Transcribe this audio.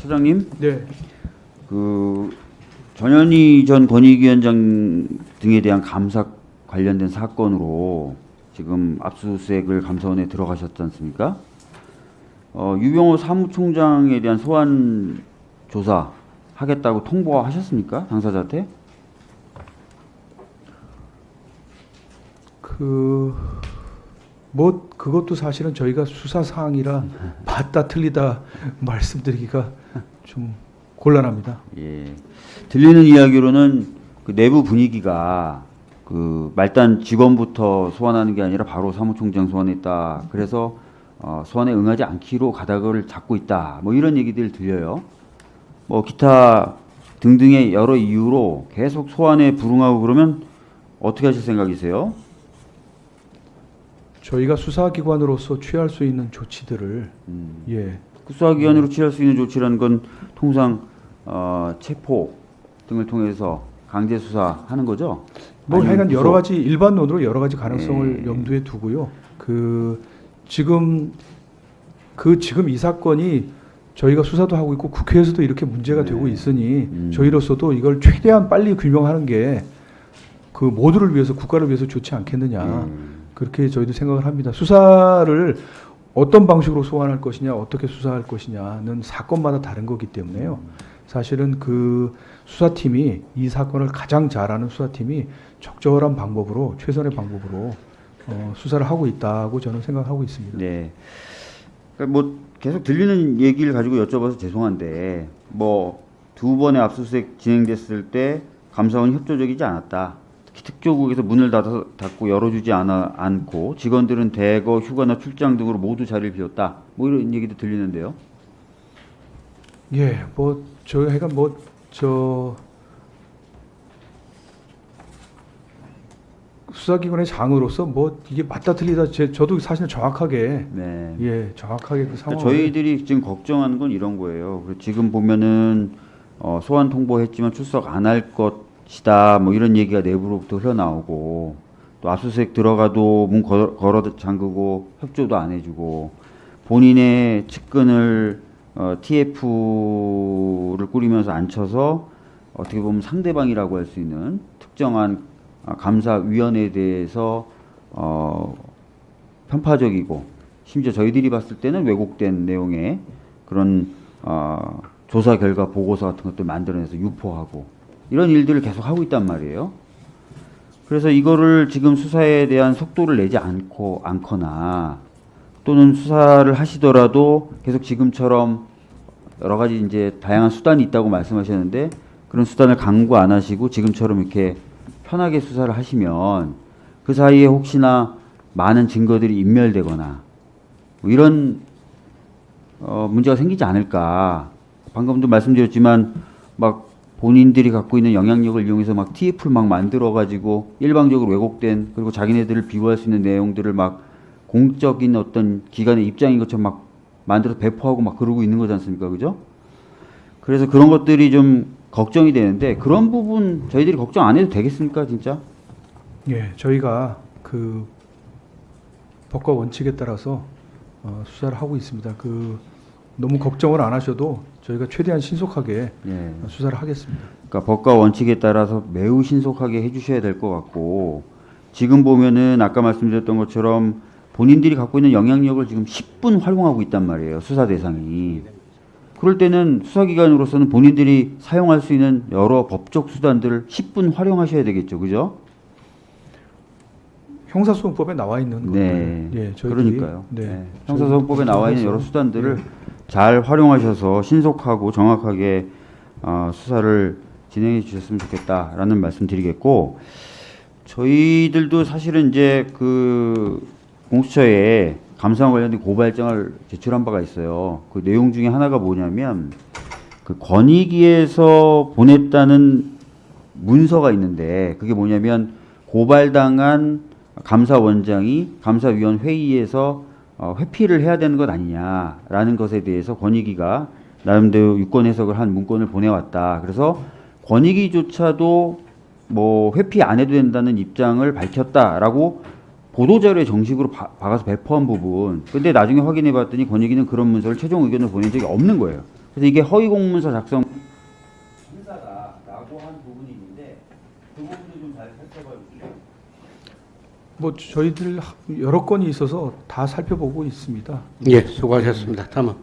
처장님, 네. 그 전현희 전 권익위원장 등에 대한 감사 관련된 사건으로 지금 압수수색을 감사원에 들어가셨지 않습니까? 유병호 사무총장에 대한 소환 조사 하겠다고 통보하셨습니까? 당사자한테? 그것도 사실은 저희가 수사 사항이라 맞다 틀리다 말씀드리기가 좀 곤란합니다. 예. 들리는 이야기로는 그 내부 분위기가 그 말단 직원부터 소환하는 게 아니라 바로 사무총장 소환했다. 그래서 소환에 응하지 않기로 가닥을 잡고 있다. 뭐 이런 얘기들 들려요. 뭐 기타 등등의 여러 이유로 계속 소환에 불응하고 그러면 어떻게 하실 생각이세요? 저희가 수사기관으로서 취할 수 있는 조치들을 예. 수사기관으로 취할 수 있는 조치라는 건 통상 체포 등을 통해서 강제 수사하는 거죠. 뭐 아니면 하여간 구속? 여러 가지 일반론으로 여러 가지 가능성을 예. 염두에 두고요. 지금 이 사건이 저희가 수사도 하고 있고 국회에서도 이렇게 문제가 네. 되고 있으니 저희로서도 이걸 최대한 빨리 규명하는 게 그 모두를 위해서 국가를 위해서 좋지 않겠느냐. 그렇게 저희도 생각을 합니다. 수사를 어떤 방식으로 소환할 것이냐, 어떻게 수사할 것이냐는 사건마다 다른 거기 때문에요. 사실은 그 수사팀이 이 사건을 가장 잘 아는 수사팀이 적절한 방법으로 최선의 방법으로 수사를 하고 있다고 저는 생각하고 있습니다. 네. 그러니까 뭐 계속 들리는 얘기를 가지고 여쭤봐서 죄송한데 뭐 두 번의 압수수색 진행됐을 때 감사원이 협조적이지 않았다. 특히 특조국에서 문을 닫고 열어주지 않고 직원들은 대거 휴가나 출장 등으로 모두 자리를 비웠다. 뭐 이런 얘기도 들리는데요. 예, 저희가 수사기관의 장으로서 이게 맞다 틀리다 저도 사실 정확하게 네. 정확하게 그 상황을 저희들이 지금 걱정하는 건 이런 거예요. 지금 보면은 소환 통보했지만 출석 안 할 것이다. 뭐 이런 얘기가 내부로부터 흘러나오고 또 압수수색 들어가도 문 걸어 잠그고 협조도 안 해주고 본인의 측근을 TF를 꾸리면서 앉혀서 어떻게 보면 상대방이라고 할 수 있는 특정한 감사위원회에 대해서 편파적이고 심지어 저희들이 봤을 때는 왜곡된 내용의 그런 조사 결과 보고서 같은 것들 만들어내서 유포하고 이런 일들을 계속 하고 있단 말이에요. 그래서 이거를 지금 수사에 대한 속도를 내지 않거나 또는 수사를 하시더라도 계속 지금처럼 여러 가지 이제 다양한 수단이 있다고 말씀하셨는데 그런 수단을 강구 안 하시고 지금처럼 이렇게 편하게 수사를 하시면 그 사이에 혹시나 많은 증거들이 인멸되거나 뭐 이런 문제가 생기지 않을까. 방금도 말씀드렸지만 막 본인들이 갖고 있는 영향력을 이용해서 막 TF를 막 만들어가지고 일방적으로 왜곡된 그리고 자기네들을 비호할 수 있는 내용들을 막 공적인 어떤 기관의 입장인 것처럼 막 만들어서 배포하고 막 그러고 있는 거지 않습니까? 그죠? 그래서 그런 것들이 좀 걱정이 되는데 그런 부분 저희들이 걱정 안 해도 되겠습니까? 진짜? 예, 저희가 그 법과 원칙에 따라서 수사를 하고 있습니다. 너무 걱정을 안 하셔도 저희가 최대한 신속하게 예. 수사를 하겠습니다. 그러니까 법과 원칙에 따라서 매우 신속하게 해주셔야 될 것 같고 지금 보면은 아까 말씀드렸던 것처럼 본인들이 갖고 있는 영향력을 지금 10분 활용하고 있단 말이에요. 수사 대상이. 그럴 때는 수사기관으로서는 본인들이 사용할 수 있는 여러 법적 수단들을 10분 활용하셔야 되겠죠. 그죠? 형사소송법에 나와 있는 네. 것들. 예, 저희들이, 그러니까요. 네. 네. 형사소송법에 나와 있는 여러 수단들을 잘 활용하셔서 신속하고 정확하게 수사를 진행해 주셨으면 좋겠다라는 말씀 드리겠고 저희들도 사실은 이제 그 공수처에 감사원 관련된 고발장을 제출한 바가 있어요. 그 내용 중에 하나가 뭐냐면 그 권익위에서 보냈다는 문서가 있는데 그게 뭐냐면 고발당한 감사원장이 감사위원 회의에서 회피를 해야 되는 것 아니냐라는 것에 대해서 권익위가 나름대로 유권 해석을 한 문건을 보내왔다. 그래서 권익위조차도 뭐 회피 안 해도 된다는 입장을 밝혔다라고 보도자료에 정식으로 박아서 배포한 부분. 근데 나중에 확인해 봤더니 권익위는 그런 문서를 최종 의견을 보낸 적이 없는 거예요. 그래서 이게 허위 공문서 작성 형사다라고 한 부분이 있는데 그 부분도 좀 잘 살펴봐 주시죠. 뭐 저희들 여러 건이 있어서 다 살펴보고 있습니다. 예, 수고하셨습니다. 다음은